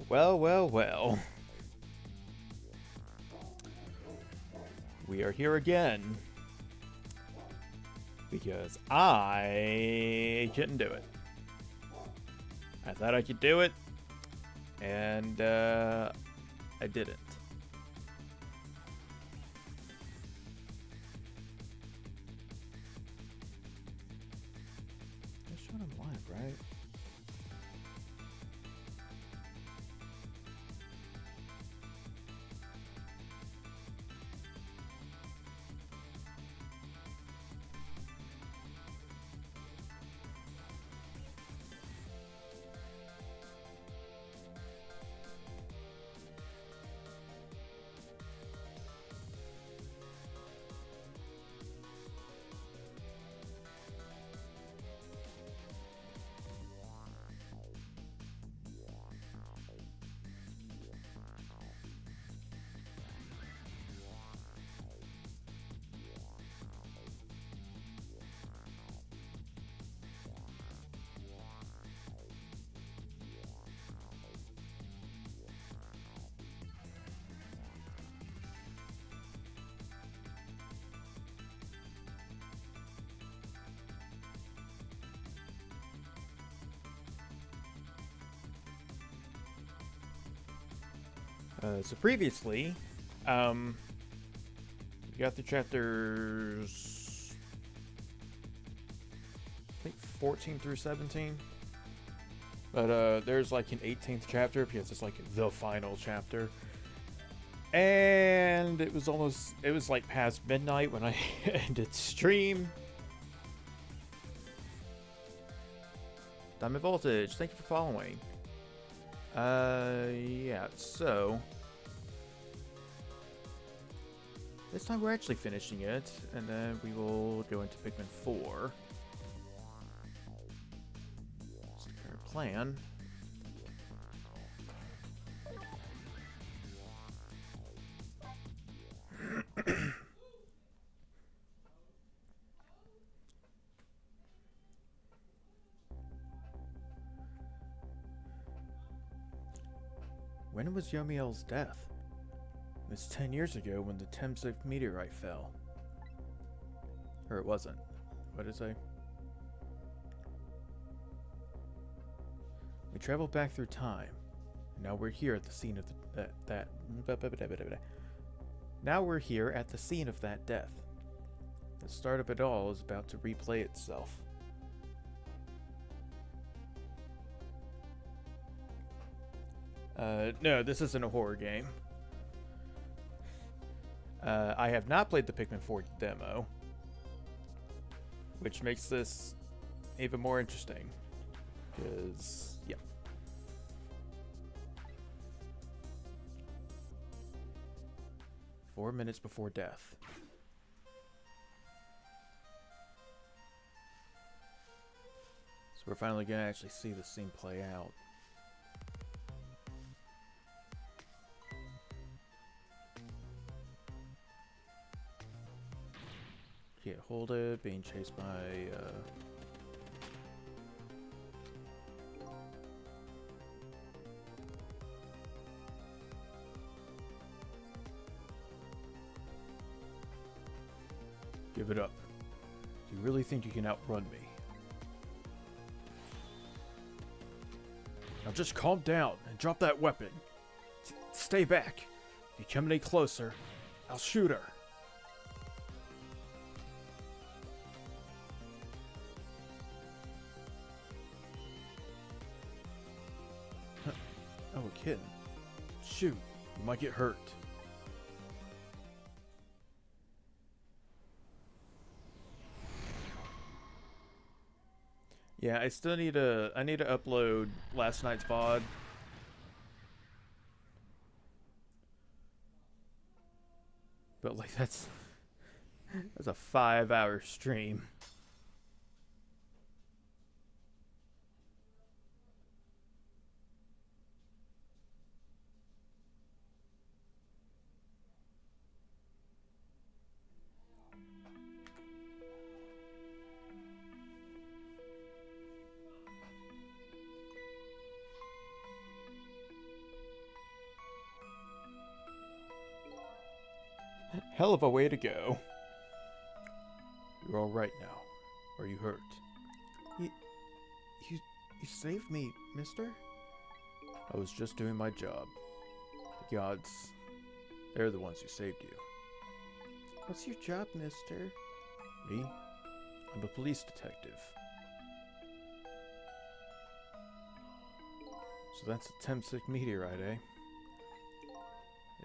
Well, well, well. We are here again. Because I couldn't do it. I thought I could do it. And, I didn't. I showed him live, right? So previously, we got the chapters, I think 14 through 17. But there's like an 18th chapter because it's like the final chapter. And it was like past midnight when I ended stream. Diamond Voltage, thank you for following. Yeah, so this time we're actually finishing it, and then we will go into Pikmin 4. That's the current plan. When was Yomiel's death? It was 10 years ago when the Temsik meteorite fell. Or it wasn't. What did it say? We traveled back through time. Now we're here at the scene of Now we're here at the scene of that death. The start of it all is about to replay itself. No, this isn't a horror game. I have not played the Pikmin 4 demo, which makes this even more interesting. Because, yeah. "4 minutes before death." So we're finally gonna actually see the scene play out. Can't hold it, being chased by, Give it up. Do you really think you can outrun me? Now just calm down and drop that weapon. Stay back. If you come any closer, I'll shoot her. Oh, a kitten. Shoot, you might get hurt. Yeah, I still need to upload last night's VOD. But like that's a 5-hour stream. Hell of a way to go. You're all right now. Are you hurt? You, you saved me, mister? I was just doing my job. The gods, they're the ones who saved you. What's your job, mister? Me? I'm a police detective. So that's a Temsic meteorite, eh?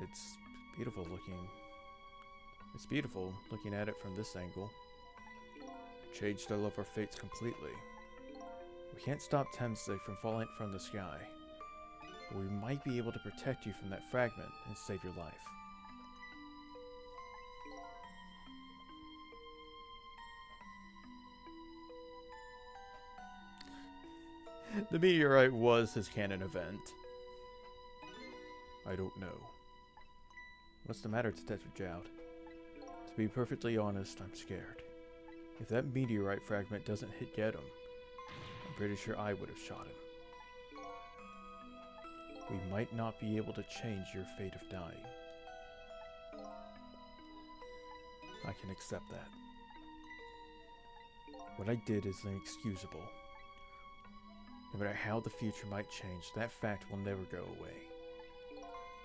It's beautiful looking. It's beautiful looking at it from this angle. It changed all of our fates completely. We can't stop Temsic from falling from the sky, but we might be able to protect you from that fragment and save your life. The meteorite was his canon event. I don't know. What's the matter, Detective Jowd? To be perfectly honest, I'm scared. If that meteorite fragment doesn't hit Gedum, I'm pretty sure I would have shot him. We might not be able to change your fate of dying. I can accept that. What I did is inexcusable. No matter how the future might change, that fact will never go away.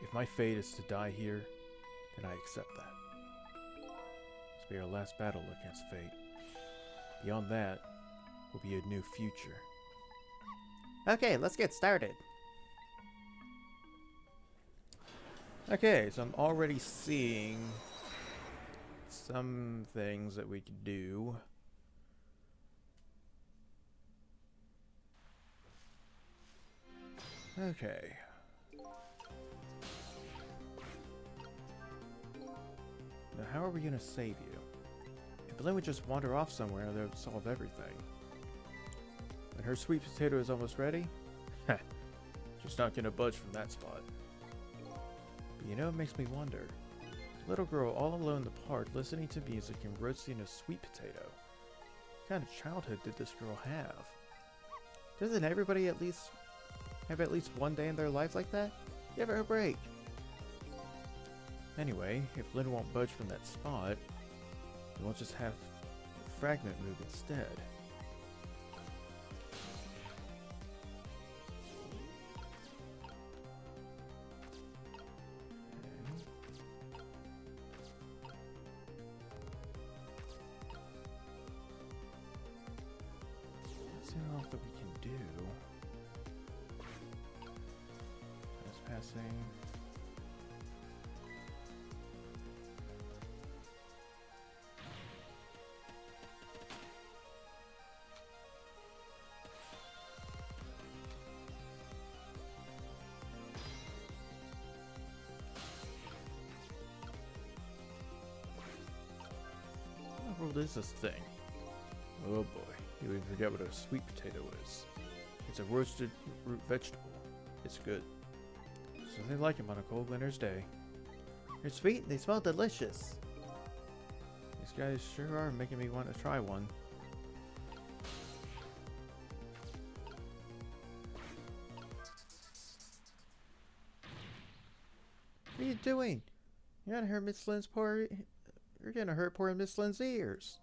If my fate is to die here, then I accept that. This will be our last battle against fate. Beyond that will be a new future. Okay, let's get started. Okay, so I'm already seeing some things that we could do. Okay. Now, how are we gonna save you? If Lynn would just wander off somewhere, that would solve everything. When her sweet potato is almost ready, she's not gonna budge from that spot. But you know, it makes me wonder. Little girl all alone in the park, listening to music and roasting a sweet potato. What kind of childhood did this girl have? Doesn't everybody have at least one day in their life like that? Give her a break. Anyway, if Lynn won't budge from that spot, then we'll just have the fragment move instead. Let's see what else that we can do. Passing. What the world is this thing? Oh boy, you even forget what a sweet potato is. It's a roasted root vegetable. It's good. Something like them on a cold winter's day. They're sweet and they smell delicious. These guys sure are making me want to try one. What are you doing? You're gonna hurt Miss Lynn's poor. You're gonna hurt poor Miss Lynn's ears.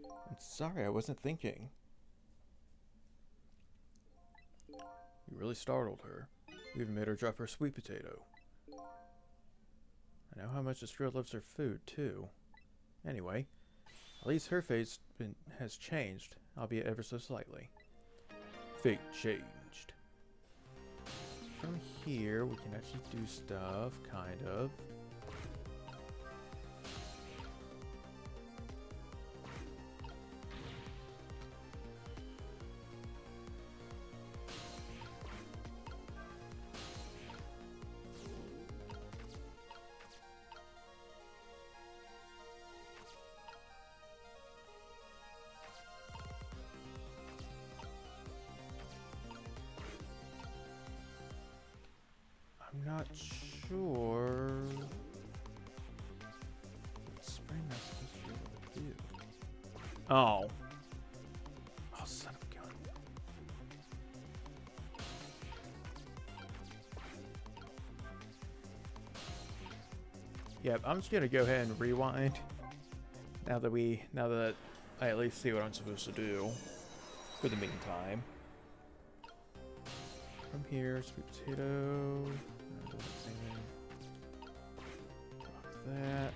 I'm sorry, I wasn't thinking. You really startled her. You even made her drop her sweet potato. I know how much this girl loves her food, too. Anyway, at least her fate has changed, albeit ever so slightly. Fate changed. From here, we can actually do stuff, kind of. I'm not sure what spring that's supposed to be able to do. Oh. Oh, son of a gun. Yep, I'm just gonna go ahead and rewind. Now that I at least see what I'm supposed to do for the meantime. From here, sweet potato. That.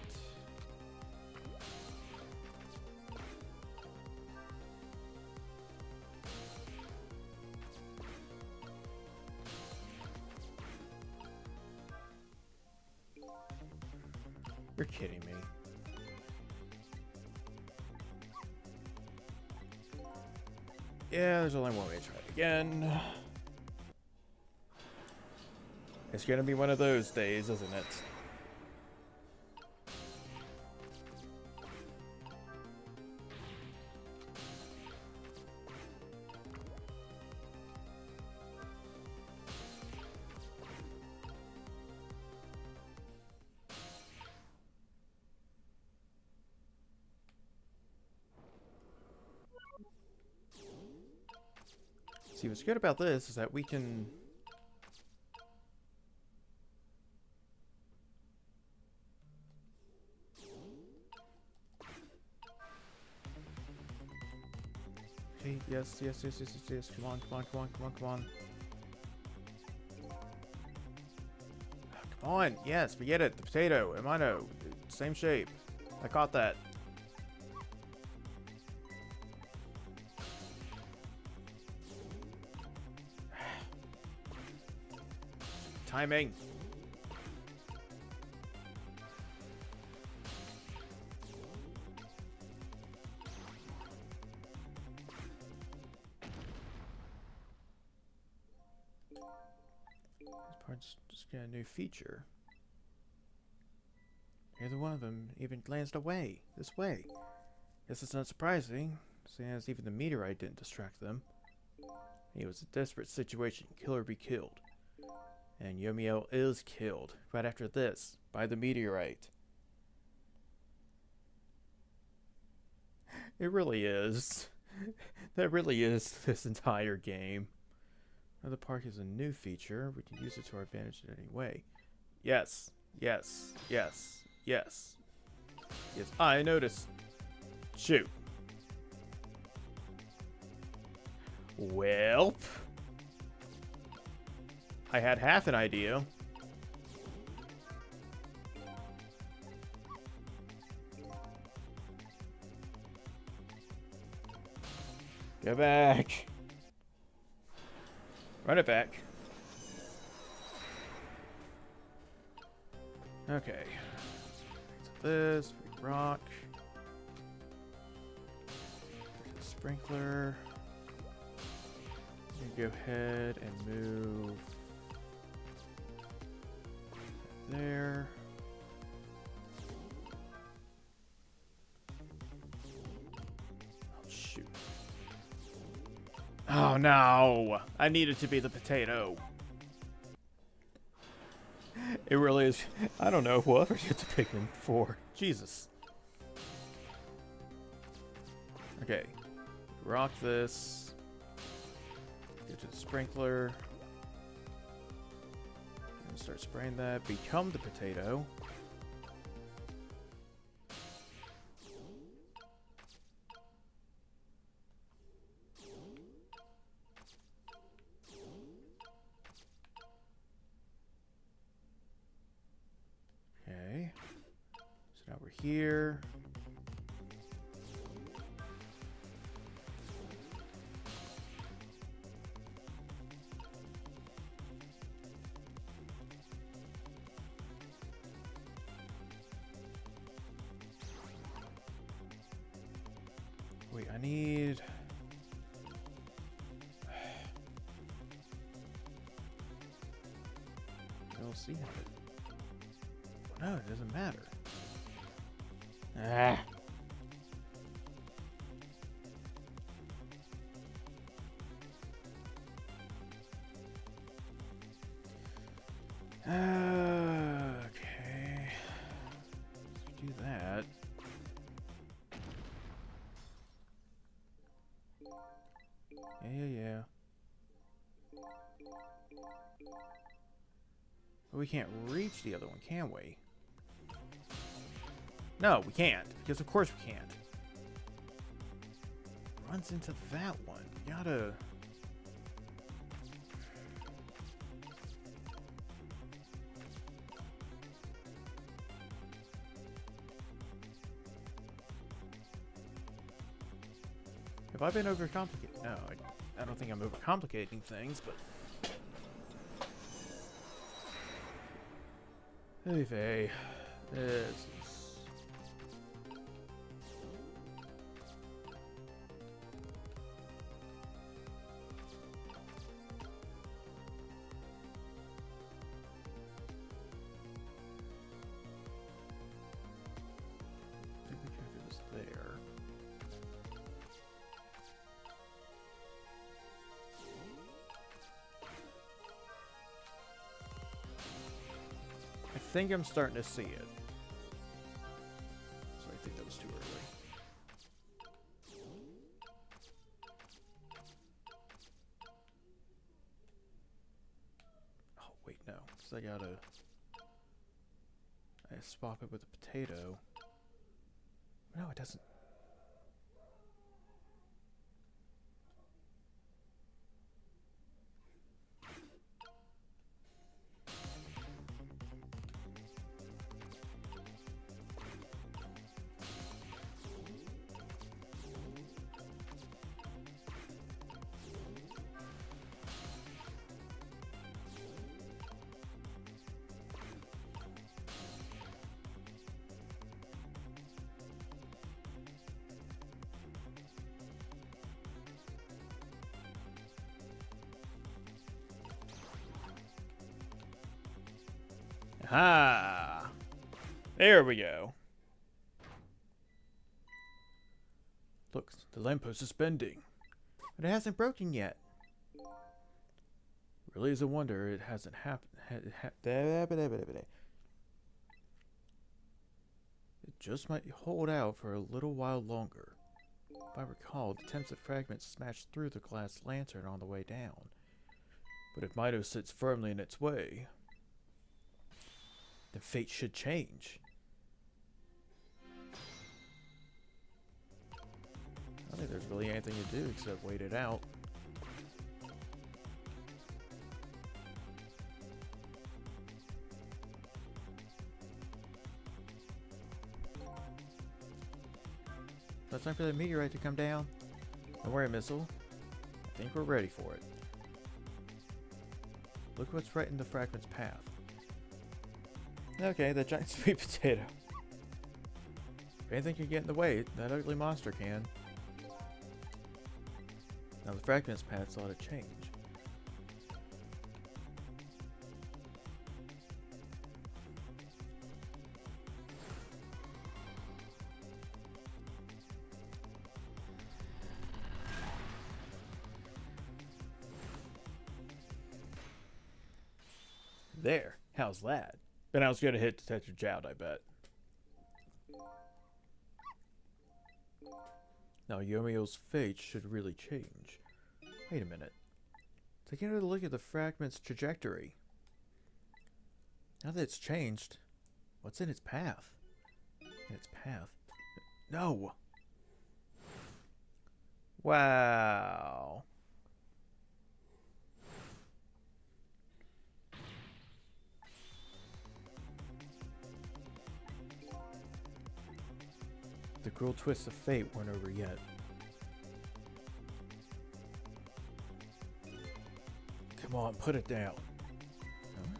You're kidding me. Yeah, there's only one way to try it again. It's gonna be one of those days, isn't it? See, what's good about this is that we can... Okay, yes. Come on. Come on, yes, we get it. The potato, Amino, same shape. I caught that. Timing. This part's just got a new feature. Neither one of them even glanced away, this way. Guess it's not surprising, seeing as even the meteorite didn't distract them. It was a desperate situation, kill or be killed. And Yomiel is killed, right after this, by the meteorite. It really is. That really is this entire game. Now the park is a new feature. We can use it to our advantage in any way. Yes. I noticed. Shoot. Welp. I had half an idea. Go back. Run it back. Okay. This, rock. Sprinkler. Go ahead and move there. Oh, shoot. Oh, no. I needed to be the potato. It really is. I don't know what I get to Pikmin for. Jesus. Okay. Rock this. Go to the sprinkler. And start spraying that. Become the potato. Okay. So now we're here. Wait, I need... We'll see how it... No, it doesn't matter. Ah. Okay. Let's do that. Yeah. But we can't reach the other one, can we? No, we can't. Because of course we can't. Runs into that one. You gotta... Have I been overcomplicating? No, I don't think I'm overcomplicating things, but... Anyway, this is... there. I think I'm starting to see it. So I think that was too early. Oh, wait, no. So I gotta swap it with a potato. No, it doesn't. Ah, there we go. Look, the lamppost is bending, but it hasn't broken yet. Really is a wonder it hasn't happened. It just might hold out for a little while longer. If I recall, the attempts at fragments smashed through the glass lantern on the way down. But if Mido sits firmly in its way, the fate should change. I don't think there's really anything to do except wait it out. So it's time for the meteorite to come down. Don't worry, Missile. I think we're ready for it. Look what's right in the fragment's path. Okay, the giant sweet potato. If anything can get in the way, that ugly monster can. Now the fragment's path's ought to change. There. How's that? Then I was gonna hit Detective Jout, I bet. Now Yomio's fate should really change. Wait a minute. Take another look at the fragment's trajectory. Now that it's changed, what's in its path? In its path? No! Wow. The cruel twists of fate weren't over yet. Come on, put it down. Huh?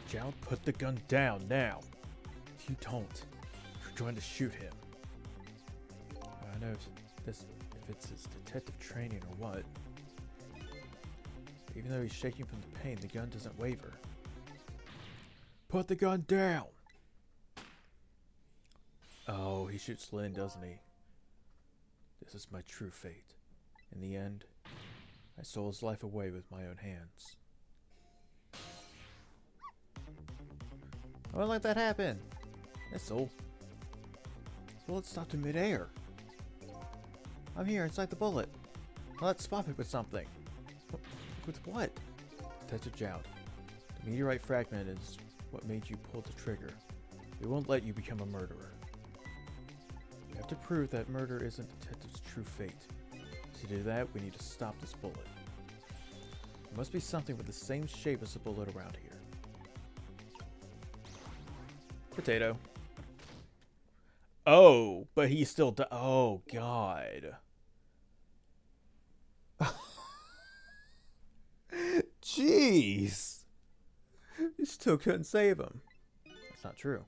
Jout, put the gun down now. If you don't, you're going to shoot him. I don't know if it's his detective training or what. Even though he's shaking from the pain, the gun doesn't waver. Put the gun down! Oh, he shoots Lynn, doesn't he? This is my true fate. In the end, I stole his life away with my own hands. I won't let that happen. Missile. Bullet stopped in midair. I'm here inside the bullet. Now let's swap it with something. With what? Detective Jout. The meteorite fragment is what made you pull the trigger. We won't let you become a murderer. We have to prove that murder isn't Detective's true fate. To do that, we need to stop this bullet. There must be something with the same shape as the bullet around here. Potato. Oh, but he still oh, God. Jeez. You still couldn't save him. That's not true.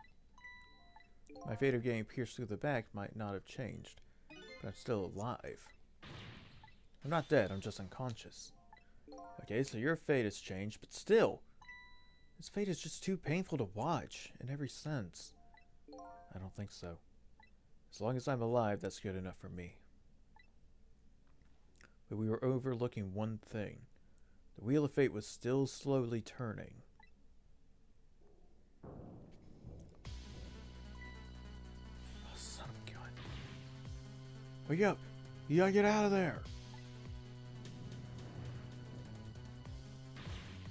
My fate of getting pierced through the back might not have changed, but I'm still alive. I'm not dead, I'm just unconscious. Okay, so your fate has changed, but still, his fate is just too painful to watch in every sense. I don't think so. As long as I'm alive, that's good enough for me. But we were overlooking one thing. The wheel of fate was still slowly turning. Oh, son of a gun. Wake up! You gotta get out of there!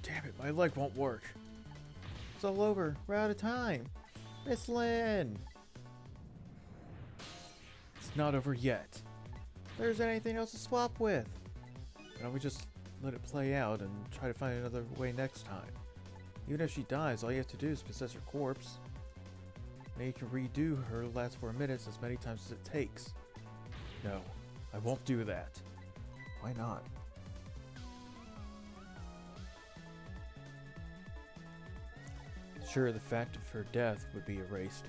Damn it, my leg won't work. It's all over. We're out of time. Miss Lynn! It's not over yet. If there's anything else to swap with. Why don't we just let it play out and try to find another way next time? Even if she dies, all you have to do is possess her corpse. Now you can redo her last 4 minutes as many times as it takes. No, I won't do that. Why not? Sure, the fact of her death would be erased.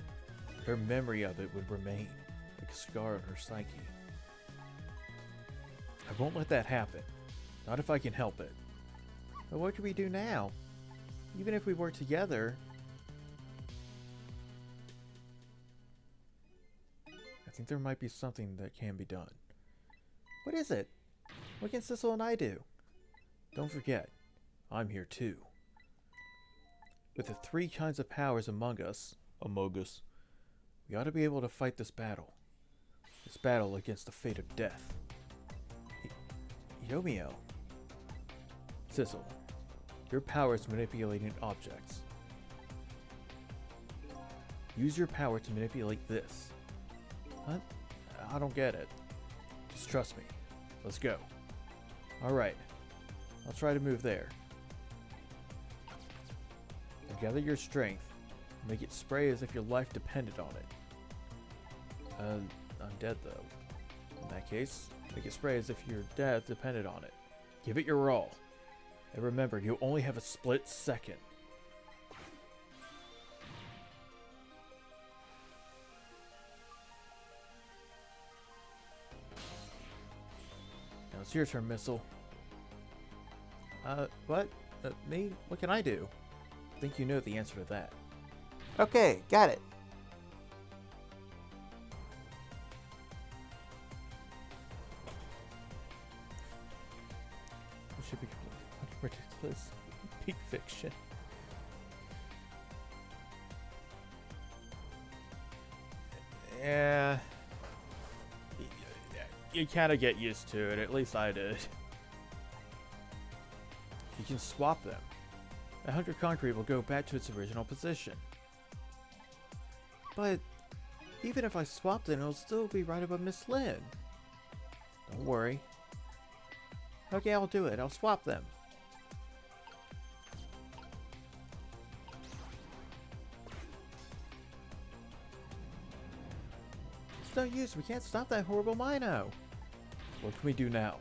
Her memory of it would remain, like a scar on her psyche. I won't let that happen. Not if I can help it. But what can we do now? Even if we work together... I think there might be something that can be done. What is it? What can Sissel and I do? Don't forget, I'm here too. With the 3 kinds of powers among us, we ought to be able to fight this battle. This battle against the fate of death. Yomio. Sissel, your power is manipulating objects. Use your power to manipulate this. What? I don't get it. Just trust me. Let's go. Alright. I'll try to move there. Now gather your strength. Make it spray as if your life depended on it. I'm dead though. In that case, make it spray as if your death depended on it. Give it your all. And remember, you only have a split second. Now it's your turn, Missile. What? Me? What can I do? I think you know the answer to that. Okay, got it. It should be ridiculous. Peak fiction. Yeah. You kind of get used to it. At least I did. You can swap them. 100 concrete will go back to its original position. But even if I swapped it, it'll still be right above Miss Lynn. Don't worry. Okay, I'll do it. I'll swap them. It's no use. We can't stop that horrible Mino. What can we do now?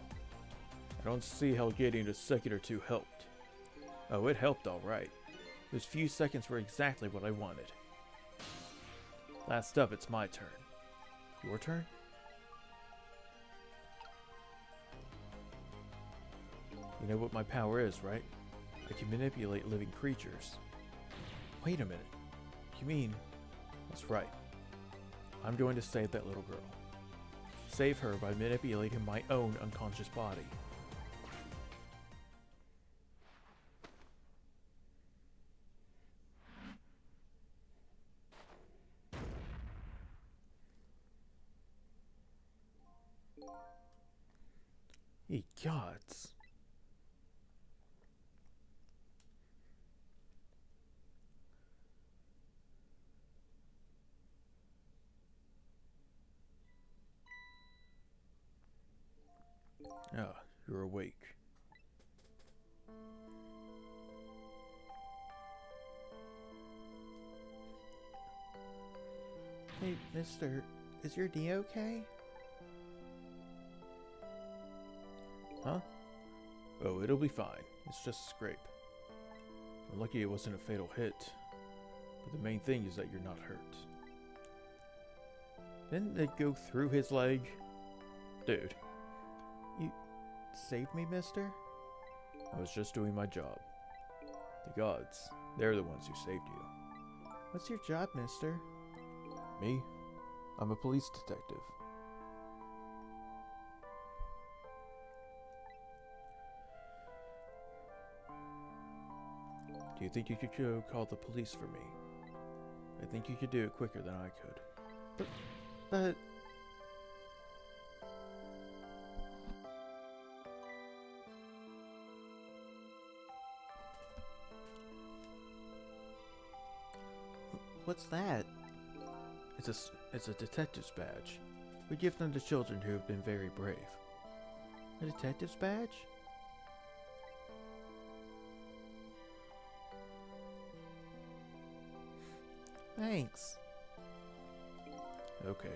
I don't see how getting a second or two helped. Oh, it helped all right. Those few seconds were exactly what I wanted. Last up, it's my turn. Your turn? You know what my power is, right? I can manipulate living creatures. Wait a minute. You mean... That's right. I'm going to save that little girl. Save her by manipulating my own unconscious body. Ye gods. Ah, you're awake. Hey, mister, is your knee okay? Huh? Oh, it'll be fine. It's just a scrape. I'm lucky it wasn't a fatal hit. But the main thing is that you're not hurt. Didn't it go through his leg? Dude. You saved me, mister? I was just doing my job. The gods, they're the ones who saved you. What's your job, mister? Me? I'm a police detective. Do you think you could go call the police for me? I think you could do it quicker than I could. But... What's that? It's a detective's badge. We give them to children who have been very brave. A detective's badge? Thanks. Okay.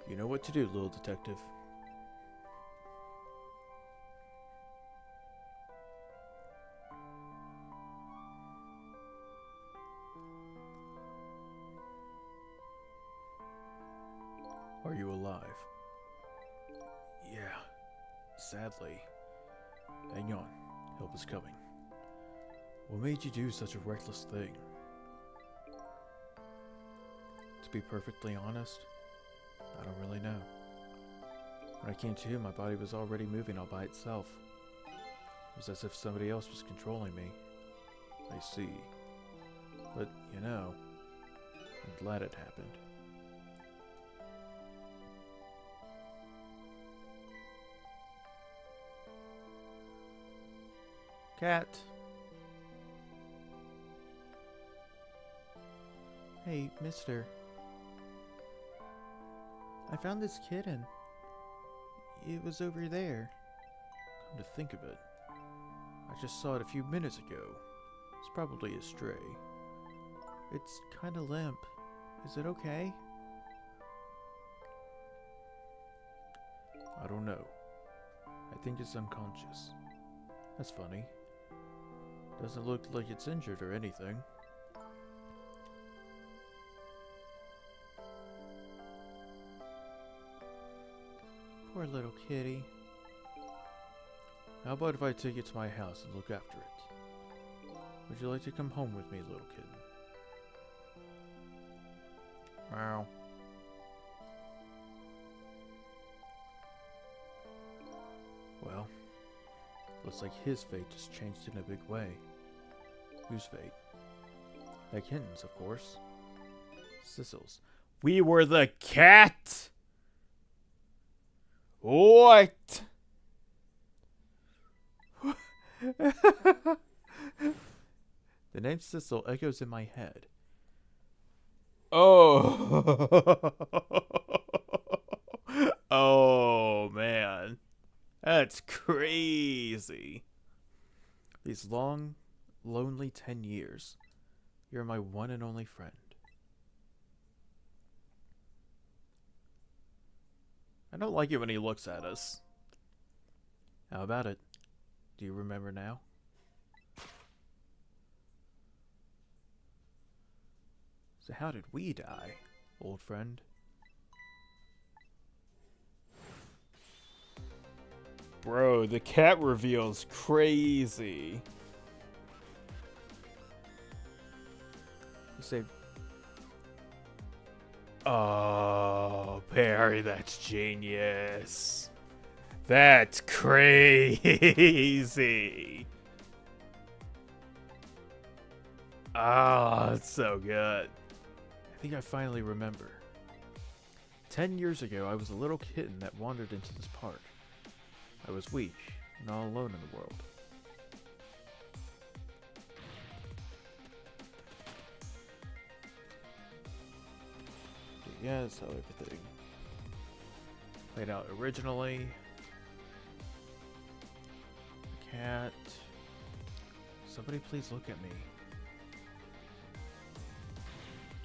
You know what to do, little detective. Are you alive? Yeah. Sadly. Hang on. Help is coming. What made you do such a reckless thing? To be perfectly honest, I don't really know. When I came to, my body was already moving all by itself. It was as if somebody else was controlling me. I see. But, you know, I'm glad it happened. Cat. Hey, mister. I found this kitten. It was over there. Come to think of it, I just saw it a few minutes ago. It's probably a stray. It's kinda limp. Is it okay? I don't know. I think it's unconscious. That's funny. Doesn't look like it's injured or anything. Poor little kitty. How about if I take it to my house and look after it? Would you like to come home with me, little kitten? Meow. Well, looks like his fate just changed in a big way. Whose fate? That kitten's, of course. Sissel's. We were the cat! What? The name Sissel echoes in my head. Oh. Oh, man. That's crazy. These long, lonely 10 years. You're my one and only friend. I don't like it when he looks at us. How about it? Do you remember now? So how did we die, old friend? Bro, the cat reveal's crazy. You say, oh, Perry, that's genius. That's crazy. Ah, it's so good. I think I finally remember. 10 years ago, I was a little kitten that wandered into this park. I was weak and all alone in the world. Yeah, that's how everything played out originally. cat. Somebody please look at me.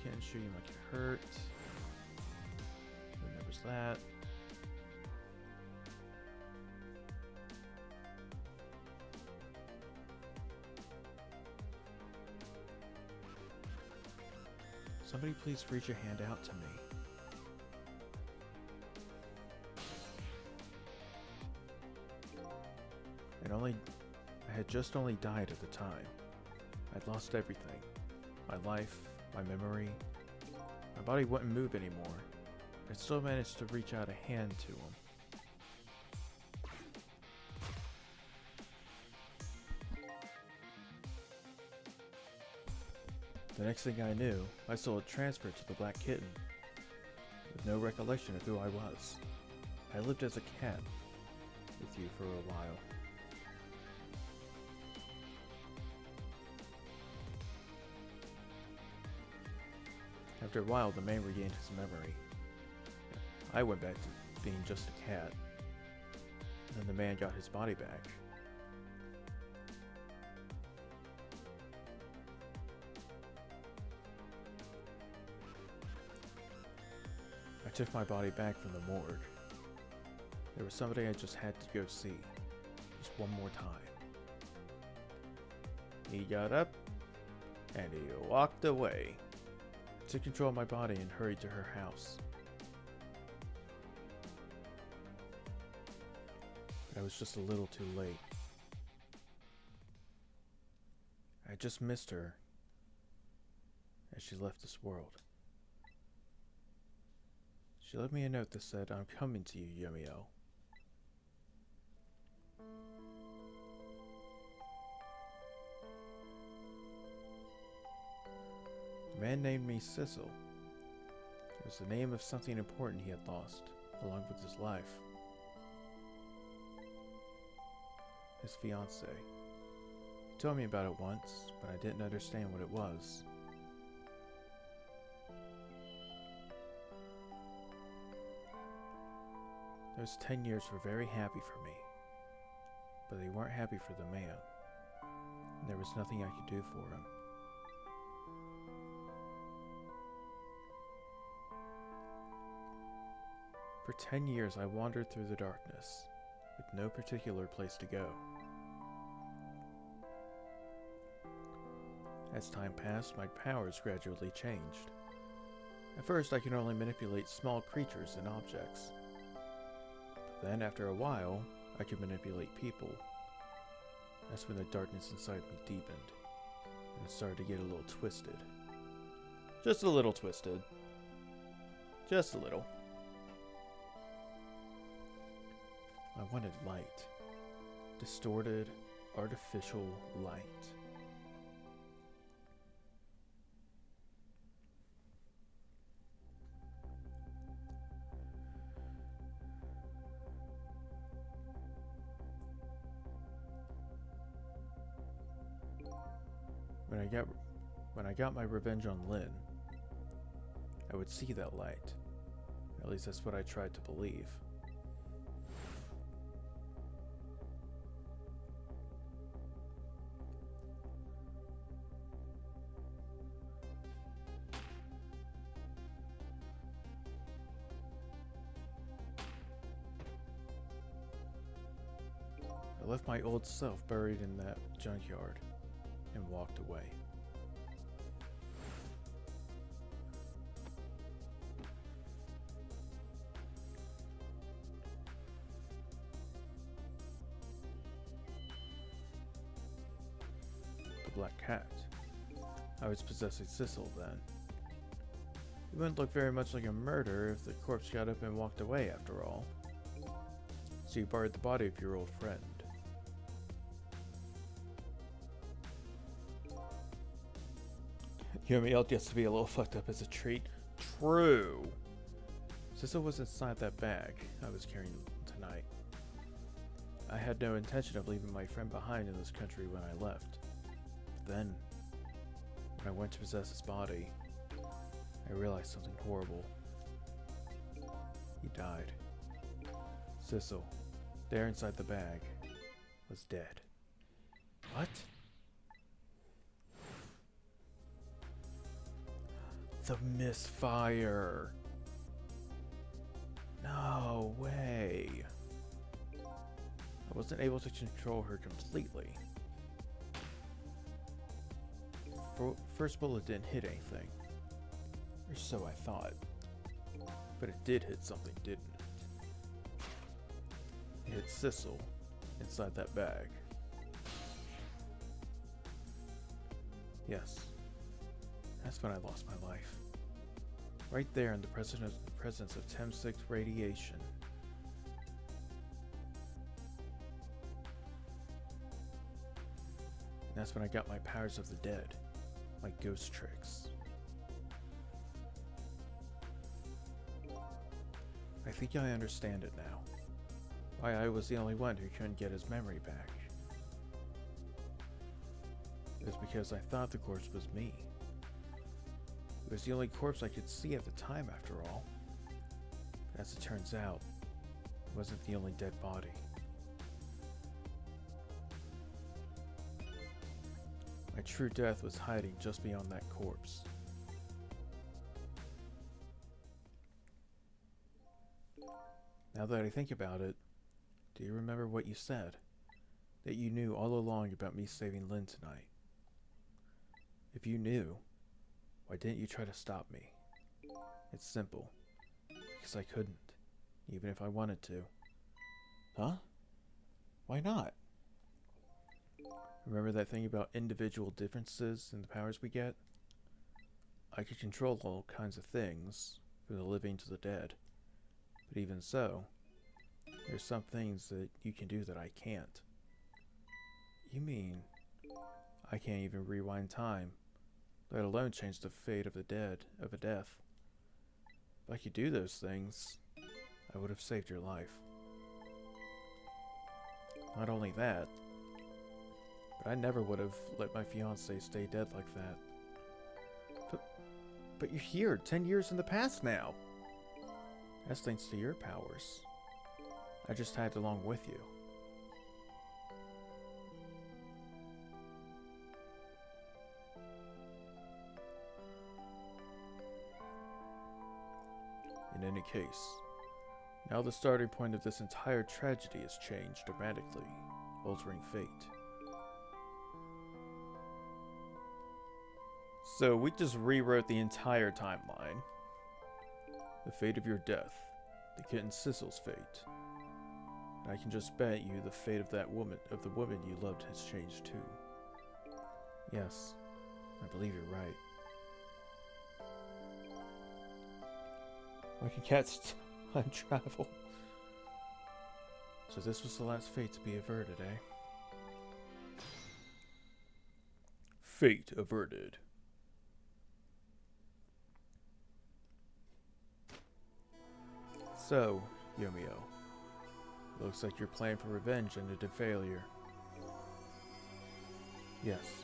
Can't show you might get hurt. Then there was that. Somebody please reach a hand out to me. I had just only died at the time. I'd lost everything. My life, my memory. My body wouldn't move anymore. I still managed to reach out a hand to him. The next thing I knew, I saw a transfer to the Black Kitten, with no recollection of who I was. I lived as a cat with you for a while. After a while, the man regained his memory. I went back to being just a cat. And then the man got his body back. I took my body back from the morgue. There was somebody I just had to go see. Just one more time. He got up, and he walked away. I took control of my body and hurried to her house. But I was just a little too late. I just missed her as she left this world. She left me a note that said, "I'm coming to you, Yumio." The man named me Sissel. It was the name of something important he had lost, along with his life. His fiancée. He told me about it once, but I didn't understand what it was. Those 10 years were very happy for me, but they weren't happy for the man. And there was nothing I could do for him. For 10 years I wandered through the darkness, with no particular place to go. As time passed, my powers gradually changed. At first I could only manipulate small creatures and objects. Then, after a while, I could manipulate people. That's when the darkness inside me deepened, and it started to get a little twisted. Just a little twisted. Just a little. I wanted light. Distorted, artificial light. When I got my revenge on Lynn, I would see that light. At least that's what I tried to believe. I left my old self buried in that junkyard and walked away. The black cat. I was possessing Sissel then. It wouldn't look very much like a murder if the corpse got up and walked away after all. So you buried the body of your old friend. Yumio gets to be a little fucked up as a treat. True. Sissel was inside that bag I was carrying tonight. I had no intention of leaving my friend behind in this country when I left. Then, when I went to possess his body, I realized something horrible. He died. Sissel, there inside the bag, was dead. What? The misfire. No way. I wasn't able to control her completely. First bullet didn't hit anything. Or so I thought. But it did hit something, didn't it? It hit Sissel inside that bag. Yes. That's when I lost my life. Right there in the presence of Tem-6 radiation. And that's when I got my powers of the dead. My ghost tricks. I think I understand it now. Why I was the only one who couldn't get his memory back. It was because I thought the corpse was me. It was the only corpse I could see at the time, after all. But as it turns out, it wasn't the only dead body. My true death was hiding just beyond that corpse. Now that I think about it, do you remember what you said? That you knew all along about me saving Lynn tonight. If you knew, why didn't you try to stop me? It's simple. Because I couldn't, even if I wanted to. Huh? Why not? Remember that thing about individual differences in the powers we get? I could control all kinds of things, from the living to the dead. But even so, there's some things that you can do that I can't. You mean I can't even rewind time, let alone change the fate of the dead, of a death? If I could do those things, I would have saved your life. Not only that, but I never would have let my fiancée stay dead like that. But you're here, 10 years in the past now. That's thanks to your powers. I just tagged along with you. In any case, now the starting point of this entire tragedy has changed dramatically, altering fate. So we just rewrote the entire timeline. The fate of your death, the kitten Sissel's fate. And I can just bet you the fate of that woman, of the woman you loved, has changed too. Yes, I believe you're right. Why can cats time travel? So this was the last fate to be averted, eh? Fate averted. So, Yomio, looks like your plan for revenge ended in failure. Yes,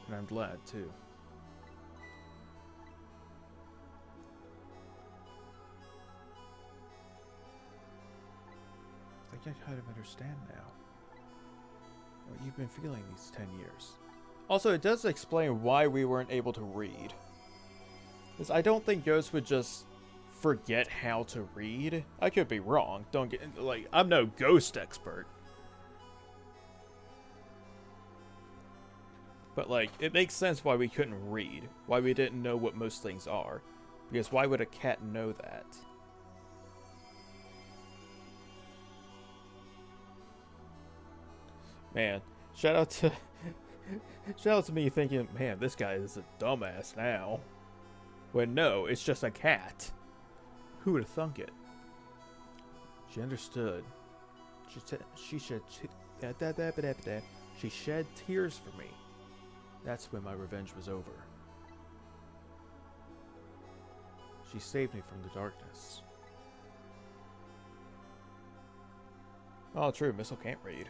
and I'm glad too. I think I kind of understand now what you've been feeling these 10 years. Also, it does explain why we weren't able to read. Because I don't think Ghost would just forget how to read. I could be wrong. Don't get like I'm no ghost expert. But like it makes sense why we couldn't read. Why we didn't know what most things are. Because why would a cat know that? Man, shout out to me thinking, man, this guy is a dumbass now. When no, it's just a cat. Who would have thunk it? She understood. She shed tears for me. That's when my revenge was over. She saved me from the darkness. Oh, true. Missile can't read.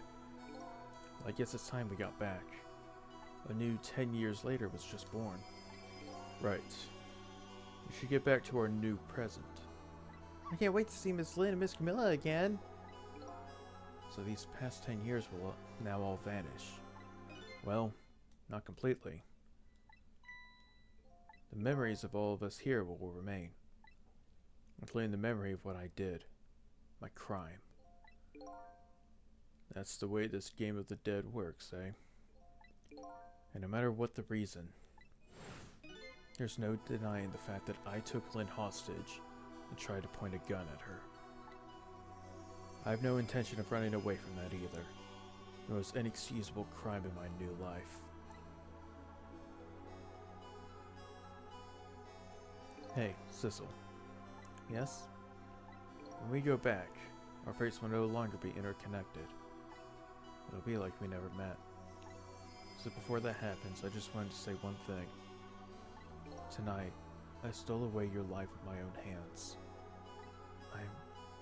I guess it's time we got back. A new 10 years later was just born. Right. We should get back to our new present. I can't wait to see Miss Lynn and Miss Camilla again. So these past 10 years will now all vanish. Well, not completely. The memories of all of us here will remain, including the memory of what I did, my crime. That's the way this game of the dead works, eh? And no matter what the reason, there's no denying the fact that I took Lynn hostage and tried to point a gun at her. I have no intention of running away from that either. The most inexcusable crime in my new life. Hey, Sissel. Yes? When we go back, our fates will no longer be interconnected. It'll be like we never met. So before that happens, I just wanted to say one thing. Tonight, I stole away your life with my own hands. I'm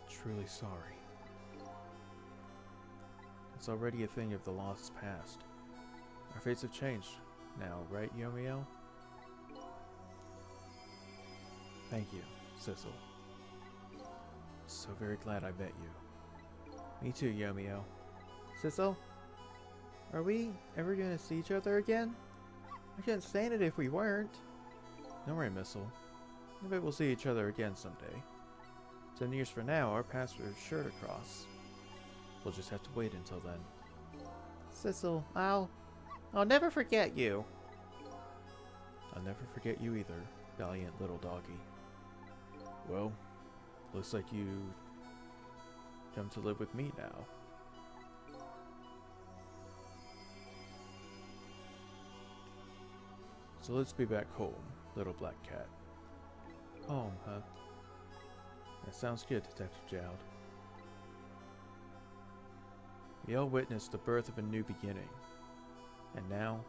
truly sorry. It's already a thing of the lost past. Our fates have changed now, right, Yomio? Thank you, Sissel. So very glad I met you. Me too, Yomio. Sissel? Are we ever gonna see each other again? I couldn't stand it if we weren't. Don't worry, Missile. Maybe we'll see each other again someday. 10 years from now, our paths are sure to cross. We'll just have to wait until then. Sissel, I'll never forget you. I'll never forget you either, valiant little doggy. Well, looks like you come to live with me now. So let's be back home, little black cat. Home, huh? That sounds good, Detective Jowd. We all witnessed the birth of a new beginning. And now,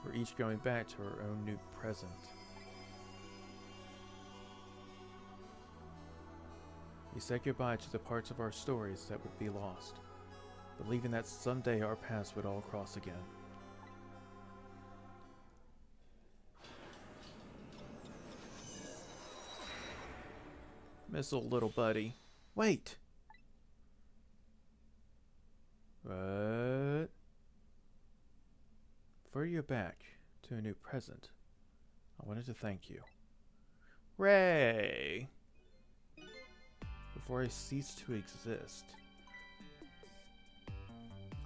we're each going back to our own new present. We said goodbye to the parts of our stories that would be lost, believing that someday our paths would all cross again. Missile, little buddy. Wait! What? Before you go back to a new present, I wanted to thank you. Ray! Before I cease to exist.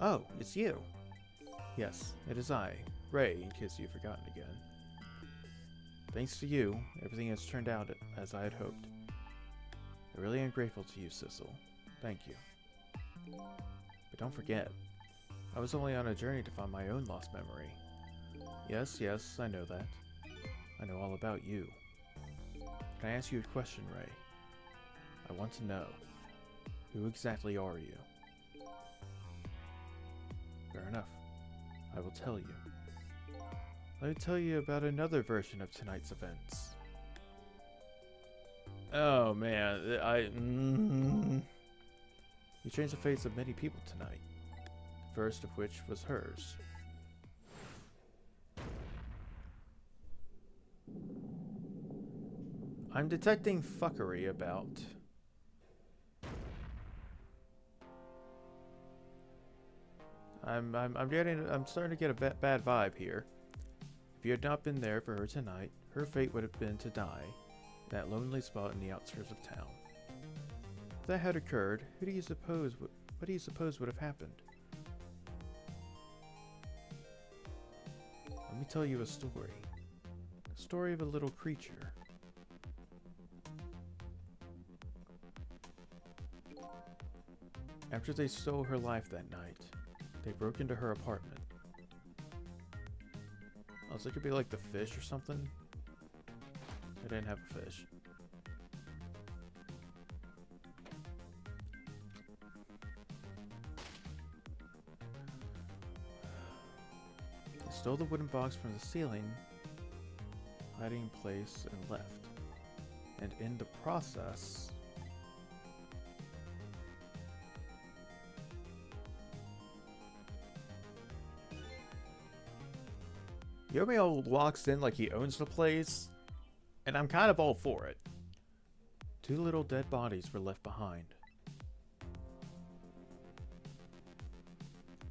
Oh, it's you. Yes, it is I, Ray, in case you've forgotten again. Thanks to you, everything has turned out as I had hoped. I really am grateful to you, Sissel. Thank you. But don't forget, I was only on a journey to find my own lost memory. Yes, I know that. I know all about you. Can I ask you a question, Ray? I want to know, who exactly are you? Fair enough. I will tell you. Let me tell you about another version of tonight's events. Oh man, You changed the fates of many people tonight. The first of which was hers. I'm detecting fuckery about. I'm starting to get a bad vibe here. If you had not been there for her tonight, her fate would have been to die in that lonely spot in the outskirts of town. If that had occurred, what do you suppose would have happened? Let me tell you a story. A story of a little creature. After they stole her life that night, they broke into her apartment. Oh, so it could be like the fish or something? I didn't have a fish. They stole the wooden box from the ceiling, hiding in place, and left. And in the process, Yomio walks in like he owns the place, and I'm kind of all for it. 2 little dead bodies were left behind.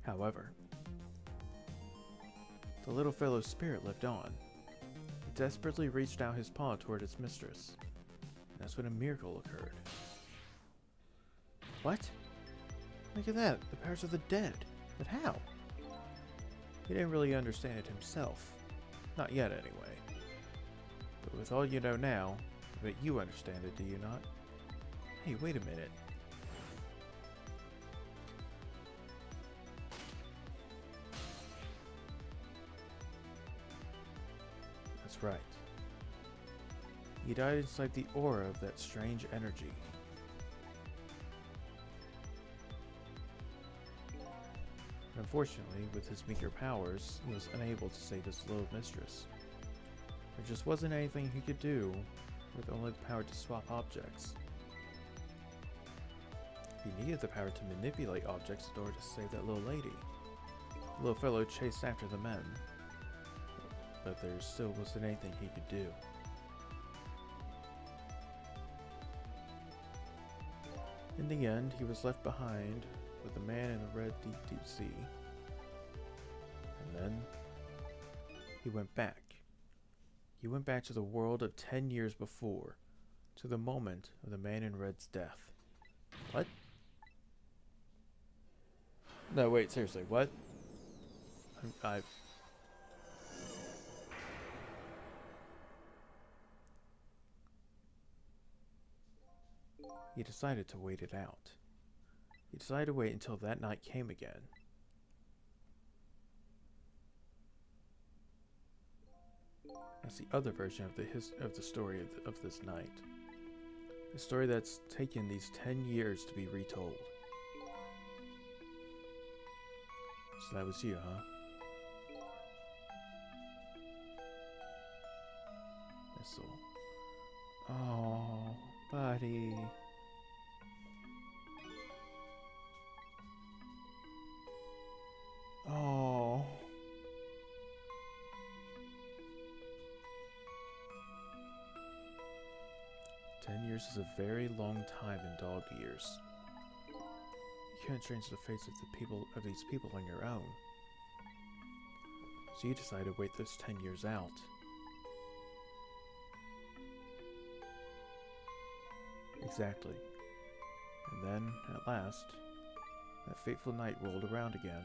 However, The little fellow's spirit lived on. He desperately reached out his paw toward his mistress. And that's when a miracle occurred. What? Look at that, the powers of the dead. But how? He didn't really understand it himself. Not yet, anyway. But with all you know now, I bet you understand it, do you not? Hey, wait a minute. That's right. He died inside the aura of that strange energy. Unfortunately, with his meager powers, he was unable to save his little mistress. There just wasn't anything he could do with only the power to swap objects. He needed the power to manipulate objects in order to save that little lady. The little fellow chased after the men, but there still wasn't anything he could do. In the end, he was left behind with the man in the red deep, deep sea. And then he went back. He went back to the world of 10 years before, to the moment of the man in red's death. What? No, wait, seriously, what? He decided to wait it out. He decided to wait until that night came again. That's the other version of the story of this night. A story that's taken these 10 years to be retold. So that was you, huh? Missile. Oh, buddy. Oh. "10 years is a very long time in dog years. You can't change the fates of these people on your own. So you decide to wait those 10 years out. Exactly. And then, at last, that fateful night rolled around again.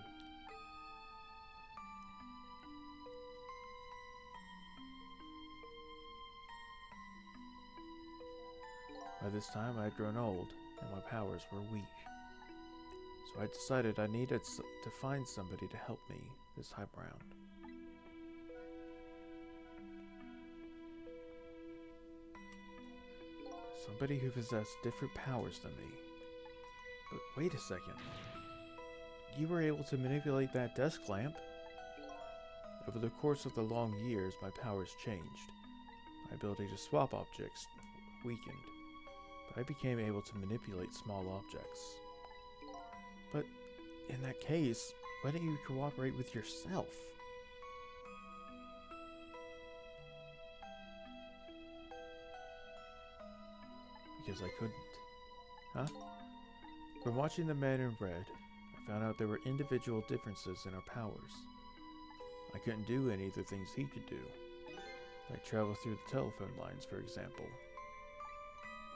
By this time, I had grown old, and my powers were weak. So I decided I needed to find somebody to help me this time around. Somebody who possessed different powers than me. But wait a second. You were able to manipulate that desk lamp? Over the course of the long years, my powers changed. My ability to swap objects weakened, but I became able to manipulate small objects. But in that case, why don't you cooperate with yourself? Because I couldn't. Huh? From watching the man in red, I found out there were individual differences in our powers. I couldn't do any of the things he could do, like travel through the telephone lines, for example.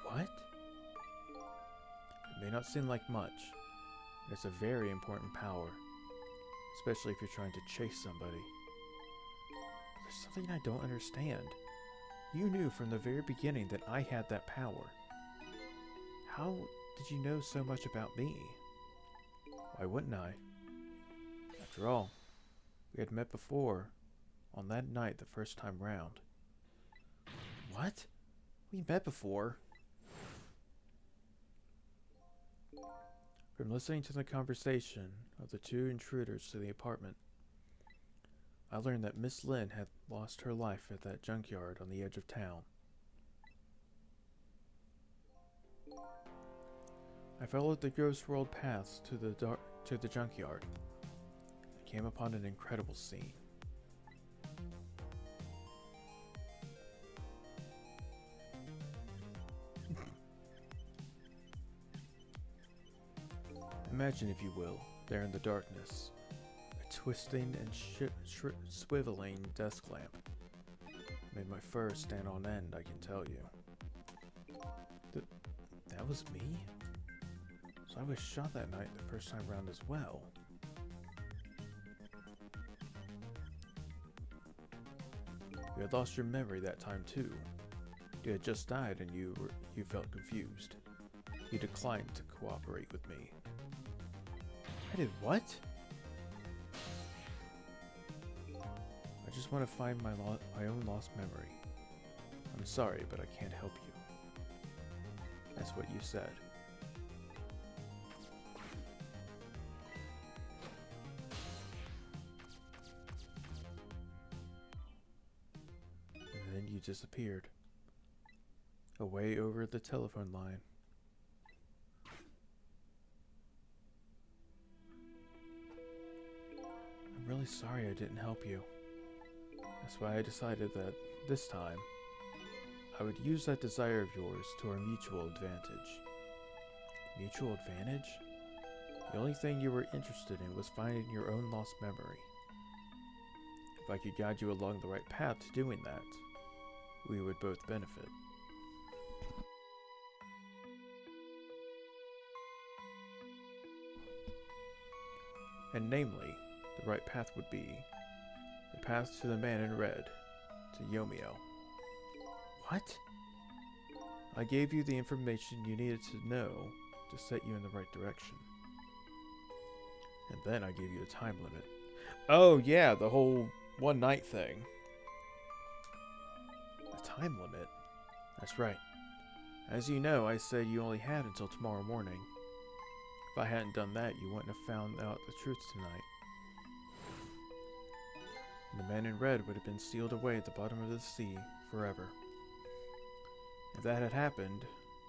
What? It may not seem like much, but it's a very important power, especially if you're trying to chase somebody. There's something I don't understand. You knew from the very beginning that I had that power. How did you know so much about me? Why wouldn't I? After all, we had met before, on that night the first time round. What? We met before? From listening to the conversation of the two intruders to the apartment, I learned that Miss Lynn had lost her life at that junkyard on the edge of town. I followed the ghost world paths to the junkyard. I came upon an incredible scene. Imagine, if you will, there in the darkness, a twisting and swiveling desk lamp made my fur stand on end, I can tell you. That was me? So I was shot that night the first time round as well. You had lost your memory that time too. You had just died and you felt confused. You declined to cooperate with me. I did what? I just want to find my own lost memory. I'm sorry, but I can't help you. That's what you said. And then you disappeared. Away over the telephone line. I'm really sorry I didn't help you. That's why I decided that this time, I would use that desire of yours to our mutual advantage. Mutual advantage? The only thing you were interested in was finding your own lost memory. If I could guide you along the right path to doing that, we would both benefit. And namely, the right path would be the path to the man in red, to Yomio. What? I gave you the information you needed to know to set you in the right direction. And then I gave you a time limit. Oh yeah, the whole one night thing. A time limit? That's right. As you know, I said you only had until tomorrow morning. If I hadn't done that, you wouldn't have found out the truth tonight. And the man in red would have been sealed away at the bottom of the sea forever. If that had happened,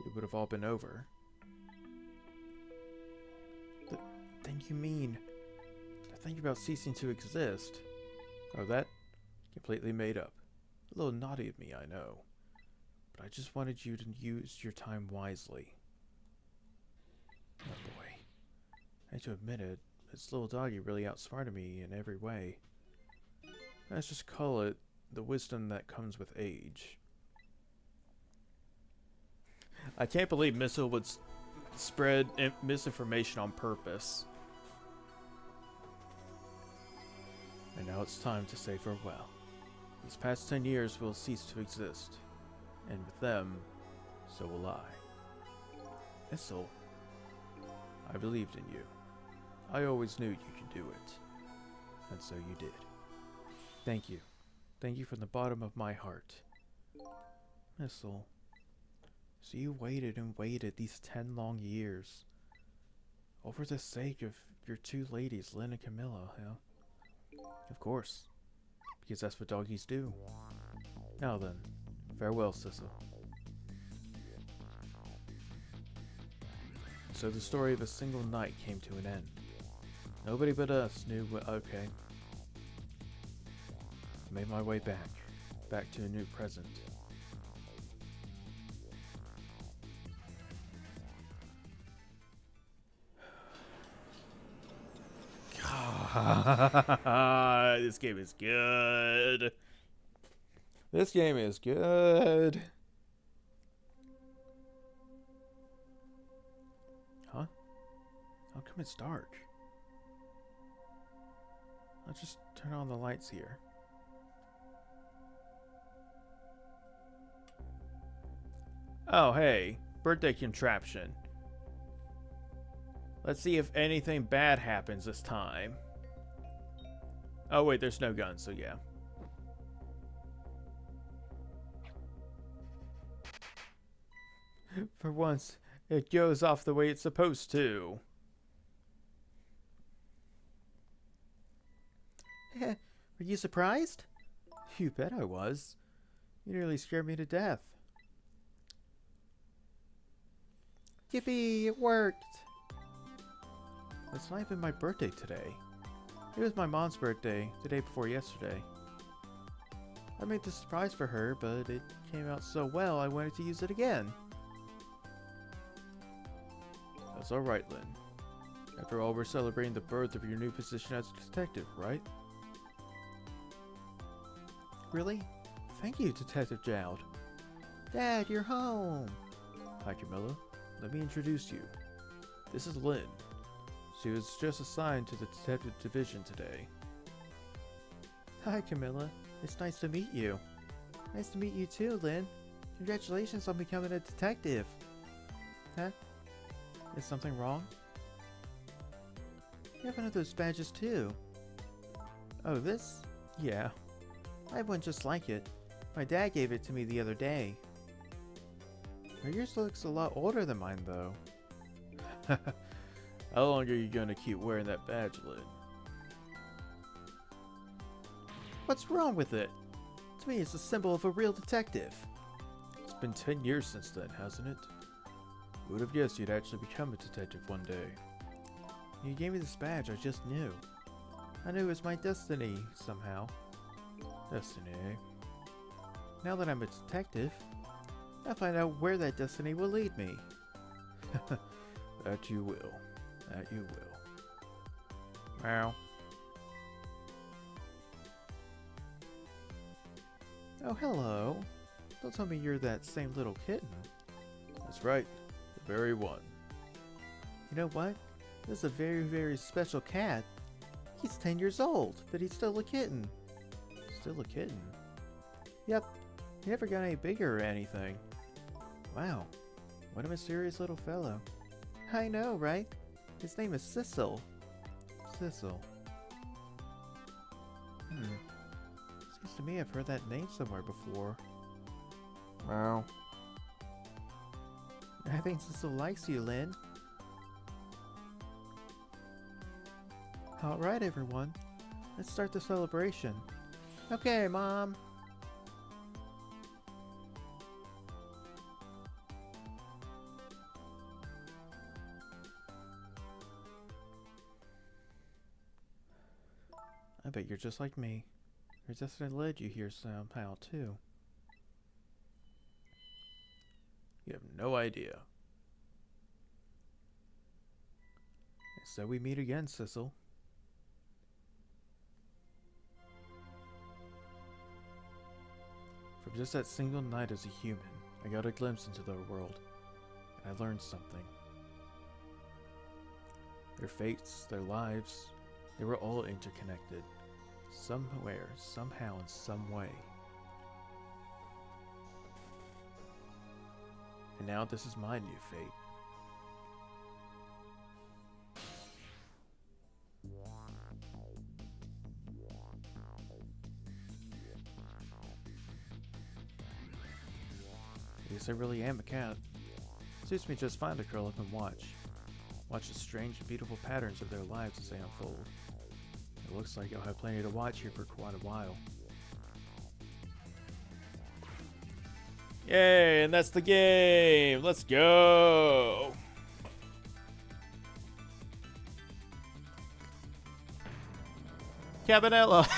it would have all been over. The thing you mean? The thing about ceasing to exist? Oh, that? Completely made up. A little naughty of me, I know. But I just wanted you to use your time wisely. Oh boy. I hate to admit it, this little doggy really outsmarted me in every way. Let's just call it the wisdom that comes with age. I can't believe Missile would spread misinformation on purpose. And now it's time to say farewell. These past 10 years will cease to exist. And with them, so will I. Missile, I believed in you. I always knew you could do it. And so you did. Thank you. Thank you from the bottom of my heart. Missile. So you waited and waited these 10 long years. All for the sake of your two ladies, Lynn and Camilla, huh? Of course. Because that's what doggies do. Now then, farewell, Sissa. So the story of a single night came to an end. Nobody but us knew what. Okay. I made my way back to a new present. This game is good. This game is good. Huh? How come it's dark? Let's just turn on the lights here. Oh, hey. Birthday contraption. Let's see if anything bad happens this time. Oh, wait, there's no gun, so yeah. For once, it goes off the way it's supposed to. Were you surprised? You bet I was. You nearly scared me to death. Yippee, it worked! It's not even my birthday today. It was my mom's birthday, the day before yesterday. I made the surprise for her, but it came out so well I wanted to use it again. That's alright, Lynn. After all, we're celebrating the birth of your new position as a detective, right? Really? Thank you, Detective Jowd. Dad, you're home! Hi, Camilla. Let me introduce you. This is Lynn. She was just assigned to the detective division today. Hi, Camilla. It's nice to meet you. Nice to meet you too, Lynn. Congratulations on becoming a detective. Huh? Is something wrong? You have one of those badges too. Oh, this? Yeah. I have one just like it. My dad gave it to me the other day. Yours looks a lot older than mine, though. How long are you gonna keep wearing that badge, Lynn? What's wrong with it? To me, it's a symbol of a real detective. It's been 10 years since then, hasn't it? Who would have guessed you'd actually become a detective one day? When you gave me this badge, I just knew. I knew it was my destiny, somehow. Destiny, eh? Now that I'm a detective, I'll find out where that destiny will lead me. That you will. That you will. Meow. Oh, hello. Don't tell me you're that same little kitten. That's right. The very one. You know what? This is a very, very special cat. He's 10 years old, but he's still a kitten. Still a kitten? Yep. He never got any bigger or anything. Wow. What a mysterious little fellow. I know, right? His name is Sissel. Sissel. Seems to me I've heard that name somewhere before. Wow. I think Sissel likes you, Lynn. Alright, everyone. Let's start the celebration. Okay, Mom. I bet you're just like me. Your destiny led you here somehow, too. You have no idea. So we meet again, Sissel. From just that single night as a human, I got a glimpse into their world, and I learned something. Their fates, their lives, they were all interconnected. Somewhere, somehow, in some way. And now this is my new fate. I guess I really am a cat. Suits me just fine to curl up and watch. Watch the strange and beautiful patterns of their lives as they unfold. It looks like I'll have plenty to watch here for quite a while. Yay, and that's the game! Let's go! Cabanella!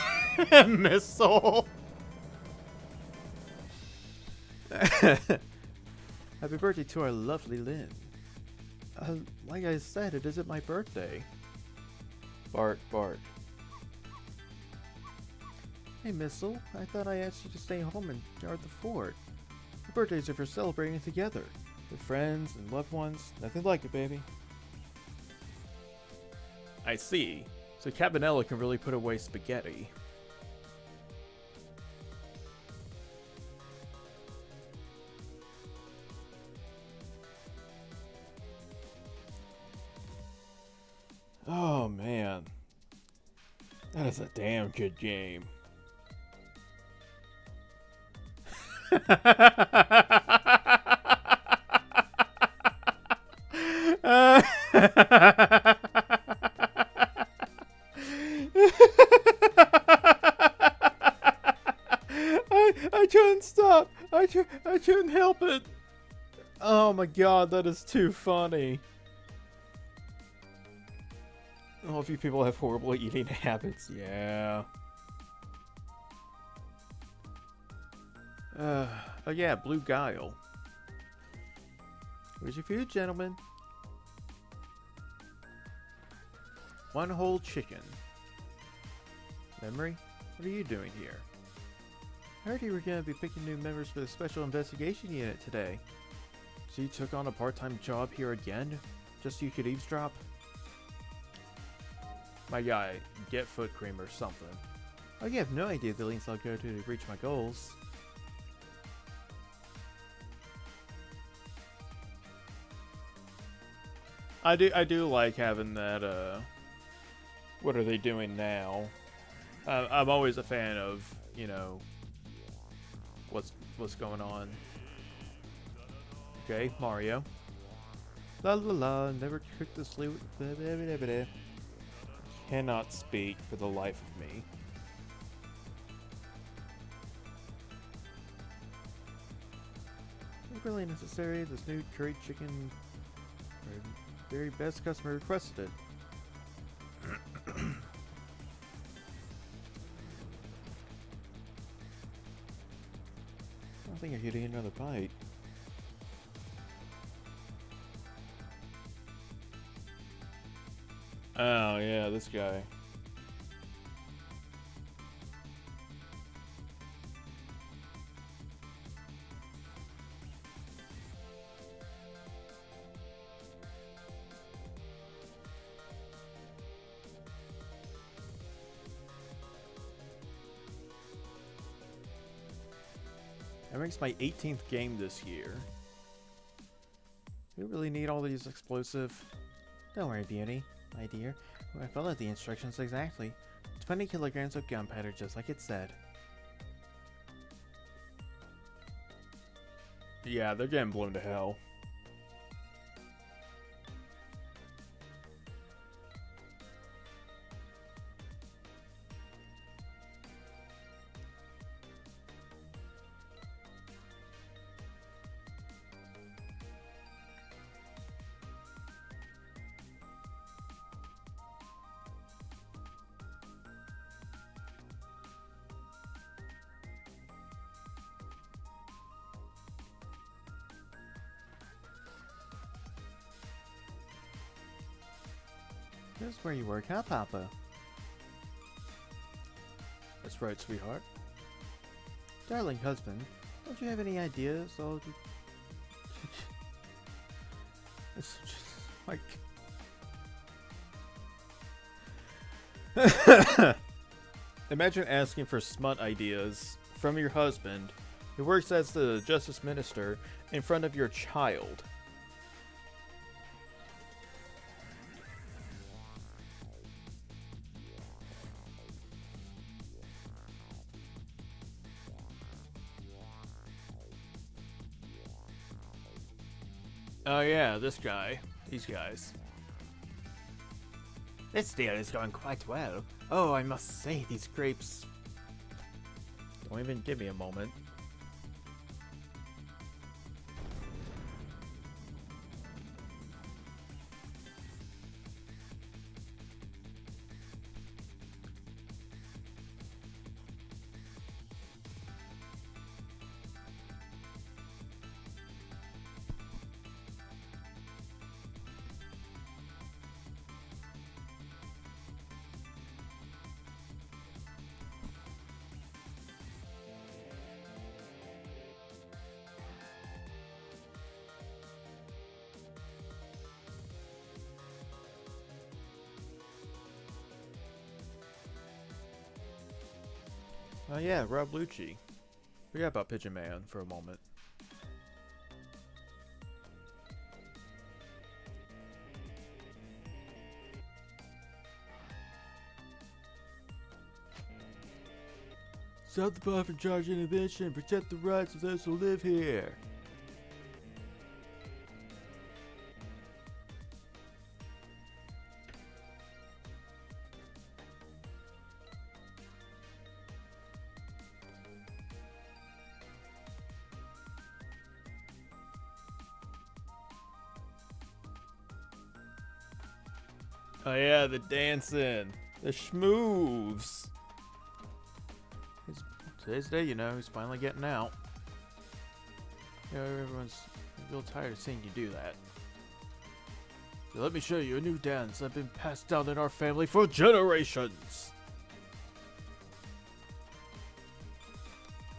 Missile! Happy birthday to our lovely Lynn. Like I said, it isn't my birthday. Bark, bark. Hey, Missile. I thought I asked you to stay home and guard the fort. Your birthdays are for celebrating together. With friends and loved ones. Nothing like it, baby. I see. So Cabanella can really put away spaghetti. Oh, man. That is a damn good game. I couldn't stop. I couldn't help it. Oh my god, that is too funny. Oh, a few people have horrible eating habits. Yeah. Oh yeah, Blue Guile. Where's your food, gentlemen? One whole chicken. Memory, what are you doing here? I heard you were going to be picking new members for the Special Investigation Unit today. So you took on a part-time job here again? Just so you could eavesdrop? My guy, get foot cream or something. Oh, you have no idea the lengths I'll go to reach my goals. I do like having that, what are they doing now? I'm always a fan of, you know, what's going on. Okay, Mario. La la la, never tricked the sleep. Cannot speak for the life of me. It's really necessary. This new curry chicken, very best customer requested it. I think I could eat another bite. Oh yeah, this guy. That makes my 18th game this year. Do we really need all these explosive? Don't worry, Beauty, my dear. I followed the instructions exactly. 20 kilograms of gunpowder, just like it said. Yeah, they're getting blown to hell. This is where you work, huh, Papa? That's right, sweetheart. Darling husband, don't you have any ideas? It's just like... Imagine asking for smut ideas from your husband, who works as the justice minister, in front of your child. Oh yeah, this guy. These guys. This deal is going quite well. Oh, I must say, these grapes... Don't even give me a moment. Oh yeah, Rob Lucci. Forgot about Pigeon Man for a moment. Stop the bar from charging inhibition. Protect the rights of those who live here. Oh yeah, the dancing, the schmoves. Today's the day, you know, he's finally getting out. You know, everyone's a little tired of seeing you do that. Let me show you a new dance that's been passed down in our family for generations.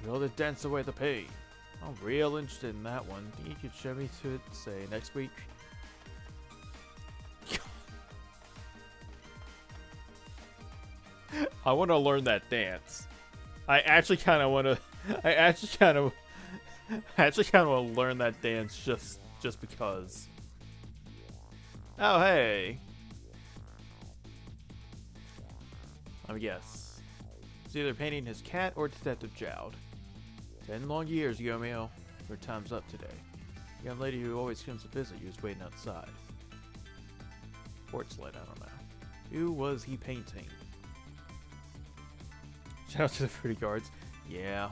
We'll dance away the pain. I'm real interested in that one. Think you could show me to it, say, next week? I want to learn that dance. I actually kind of want to. I actually kind of want to learn that dance just because. Oh hey. Let me guess. It's either painting his cat or Detective Jowd. 10 long years, Yomio. Your time's up today. The young lady who always comes to visit you is waiting outside. Porch light, I don't know. Who was he painting? Shout out to the fruity guards. Yeah.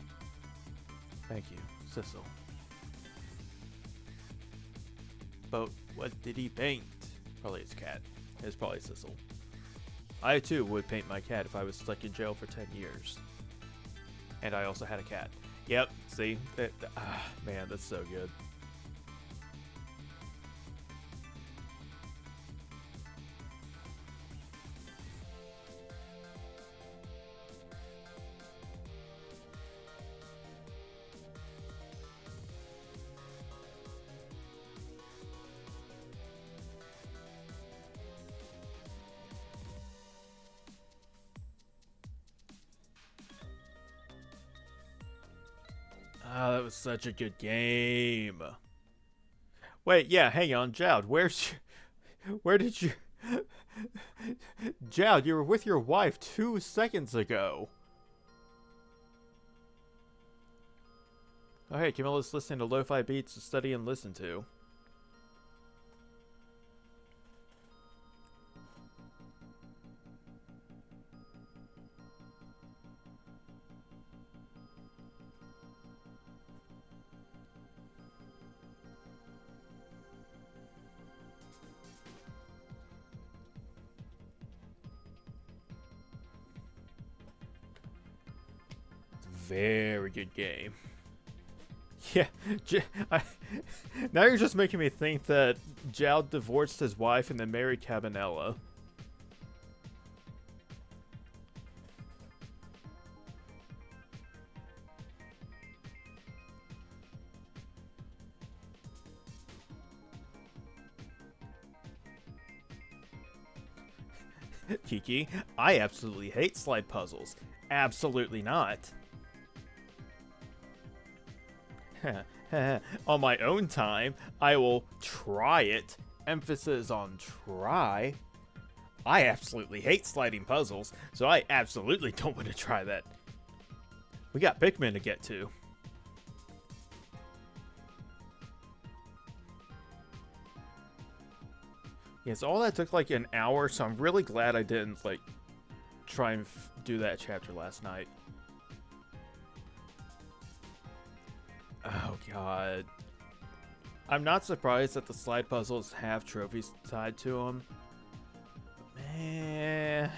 Thank you, Sissel. But what did he paint? Probably his cat. It's probably Sissel. I too would paint my cat if I was stuck in jail for 10 years. And I also had a cat. Yep, see? Man, that's so good. Ah, that was such a good game. Wait, yeah, hang on, Jowd. Where did you... Jowd, you were with your wife 2 seconds ago. Oh, hey, Camilla's listening to lo-fi beats to study and listen to. Very good game. Yeah, now you're just making me think that Jowd divorced his wife and then married Cabanela. Kiki, I absolutely hate slide puzzles. Absolutely not. On my own time, I will try it. Emphasis on try. I absolutely hate sliding puzzles, so I absolutely don't want to try that. We got Pikmin to get to. Yes, all that took like an hour, so I'm really glad I didn't like try and do that chapter last night. Oh god. I'm not surprised that the slide puzzles have trophies tied to them. Man.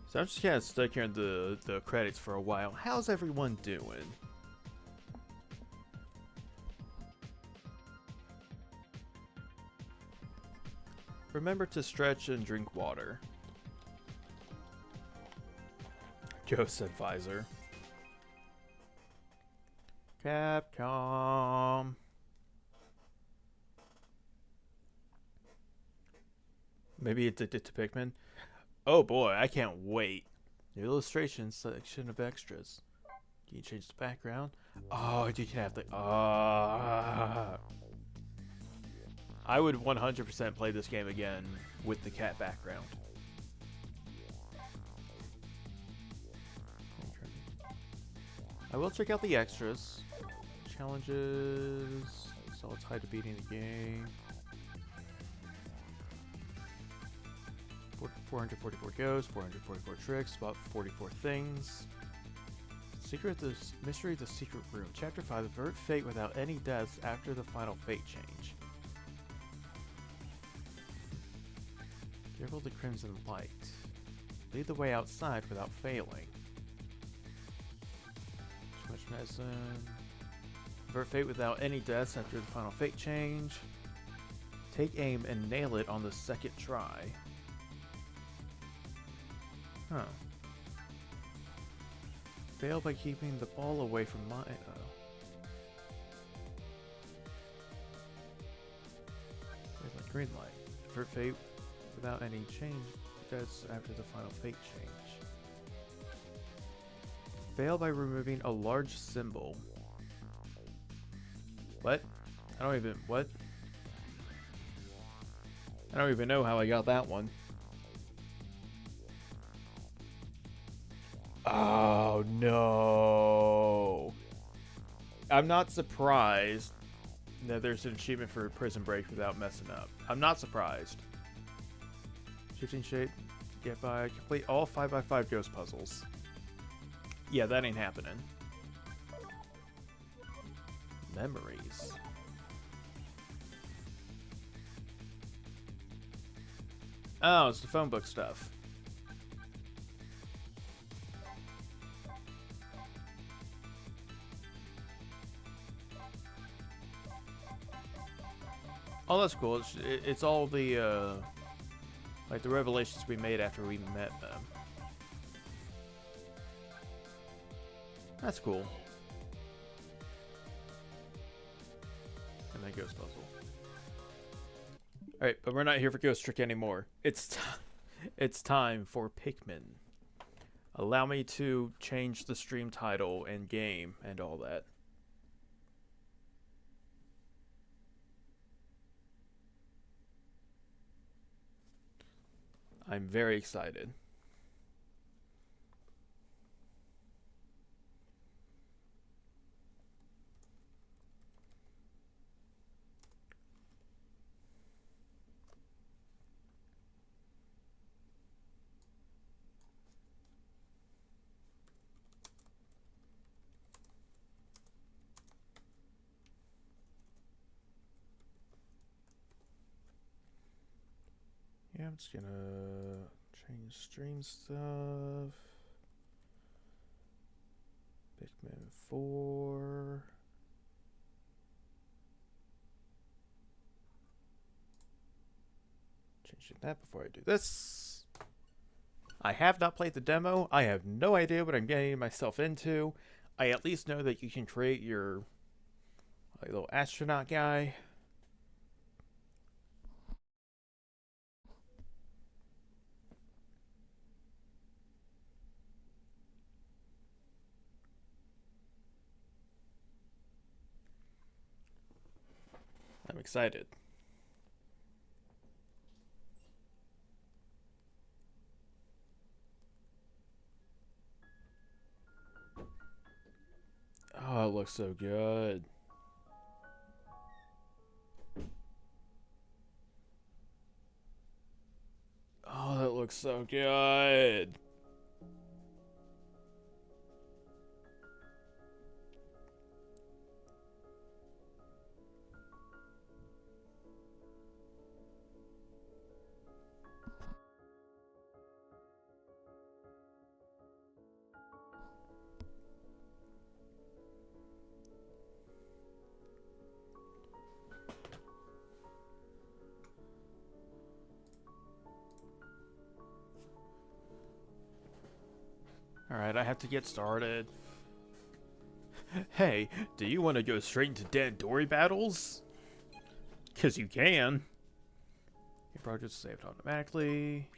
So I'm just kind of stuck here in the credits for a while. How's everyone doing? Remember to stretch and drink water. Ghost Advisor. Capcom. Maybe it's addicted to Pikmin. Oh boy, I can't wait. The illustration section of extras. Can you change the background? Oh, you can have the... I would 100% play this game again with the cat background. I will check out the extras. Challenges. It's all tied to beating the game. 444 ghosts, 444 tricks, spot 44 things. Secret of the Mystery of the Secret Room. Chapter 5. Avert fate without any deaths after the final fate change. Careful the crimson light. Lead the way outside without failing. Too much medicine. Avert fate without any deaths after the final fate change. Take aim and nail it on the second try. Huh. Fail by keeping the ball away from my... green light. Avert fate without any change deaths after the final fate change. Fail by removing a large symbol. What? I don't even... What? I don't even know how I got that one. Oh, no. I'm not surprised that there's an achievement for Prison Break without messing up. I'm not surprised. Shifting shape. Get by. Complete all 5x5 ghost puzzles. Yeah, that ain't happening. Memories. Oh, it's the phone book stuff. Oh, that's cool. It's all the, like the revelations we made after we met them. That's cool. And then ghost puzzle. Alright, but we're not here for Ghost Trick anymore. It's time for Pikmin. Allow me to change the stream title and game and all that. I'm very excited. Yeah, I'm just gonna change stream stuff. Pikmin 4. Changing that before I do this. I have not played the demo. I have no idea what I'm getting myself into. I at least know that you can create your little astronaut guy. I'm excited. Oh, it looks so good. Oh, that looks so good. Alright, I have to get started. Hey, do you want to go straight into Dandori battles? Because you can. Your project's saved automatically.